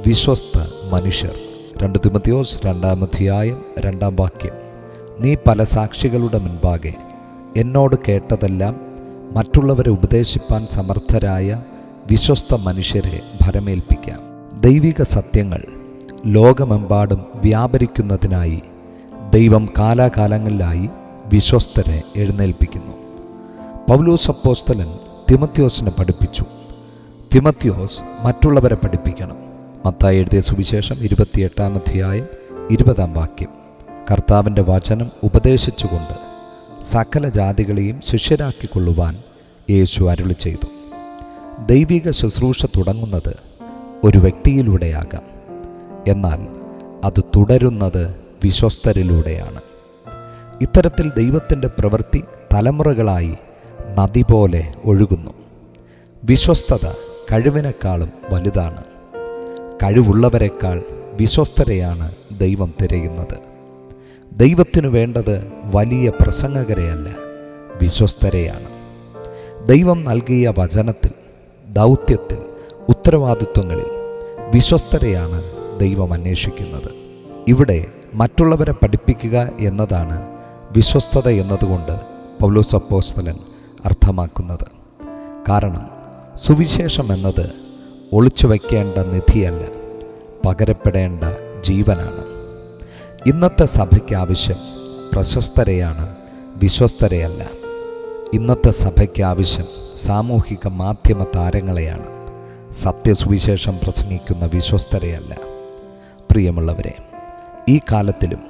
വിശ്വസ്ത മനുഷ്യർ. 2 തിമോഥെയോസ് 2-ാം അധ്യായം 2-ാം വാക്യം. നീ പല സാക്ഷികളുടെ മുൻപാകെ എന്നോട് കേട്ടതെല്ലാം മറ്റുള്ളവരെ ഉപദേശിപ്പാൻ സമർത്ഥരായ വിശ്വസ്ത മനുഷ്യരെ ഭരമേൽപ്പിക്കാം. ദൈവിക സത്യങ്ങൾ ലോകമെമ്പാടും വ്യാപരിക്കുന്നതിനായി ദൈവം കാലാകാലങ്ങളിലായി വിശ്വസ്തരെ എഴുന്നേൽപ്പിക്കുന്നു. പൗലോസ് അപ്പോസ്തലൻ തിമോഥെയോസിനെ പഠിപ്പിച്ചു. തിമോഥെയോസ് മറ്റുള്ളവരെ പഠിപ്പിക്കണം. മത്തായി എഴുതിയ സുവിശേഷം 28-ാം അധ്യായം 20-ാം വാക്യം. കർത്താവിൻ്റെ വചനം ഉപദേശിച്ചുകൊണ്ട് സകല ജാതികളെയും ശിഷ്യരാക്കിക്കൊള്ളുവാൻ യേശു അരുളി ചെയ്തു. ദൈവിക ശുശ്രൂഷ തുടങ്ങുന്നത് ഒരു വ്യക്തിയിലൂടെയാകാം, എന്നാൽ അത് തുടരുന്നത് വിശ്വസ്തരിലൂടെയാണ്. ഇത്തരത്തിൽ ദൈവത്തിൻ്റെ പ്രവൃത്തി തലമുറകളായി നദി പോലെ ഒഴുകുന്നു. വിശ്വസ്തത കഴിവിനേക്കാളും വലുതാണ്. കഴിവുള്ളവരെക്കാൾ വിശ്വസ്തരെയാണ് ദൈവം തിരയുന്നത്. ദൈവത്തിനു വേണ്ടത് വലിയ പ്രസംഗകരെയല്ല, വിശ്വസ്തരെയാണ്. ദൈവം നൽകിയ വചനത്തിൽ, ദൗത്യത്തിൽ, ഉത്തരവാദിത്വങ്ങളിൽ വിശ്വസ്തരെയാണ് ദൈവം അന്വേഷിക്കുന്നത്. ഇവിടെ മറ്റുള്ളവരെ പഠിപ്പിക്കുക എന്നതാണ് വിശ്വസ്തത എന്നതുകൊണ്ട് പൗലോസ് അപ്പോസ്തലൻ അർത്ഥമാക്കുന്നത്. കാരണം സുവിശേഷം എന്നത് ഒളിച്ചു വയ്ക്കേണ്ട നിധിയല്ല, പകരപ്പെടേണ്ട ജീവനാണ്. ഇന്നത്തെ സഭയ്ക്ക് ആവശ്യം പ്രശസ്തരെയാണ്, വിശ്വസ്തരെയല്ല. ഇന്നത്തെ സഭയ്ക്ക് ആവശ്യം സാമൂഹിക മാധ്യമ താരങ്ങളെയാണ്, സത്യസുവിശേഷം പ്രസംഗിക്കുന്ന വിശ്വസ്തരെയല്ല. പ്രിയമുള്ളവരെ, ഈ കാലത്തിലും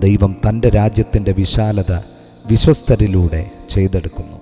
ദൈവം തൻ്റെ രാജ്യത്തിൻ്റെ വിശാലത വിശ്വസ്തരിലൂടെ ചെയ്തെടുക്കുന്നു.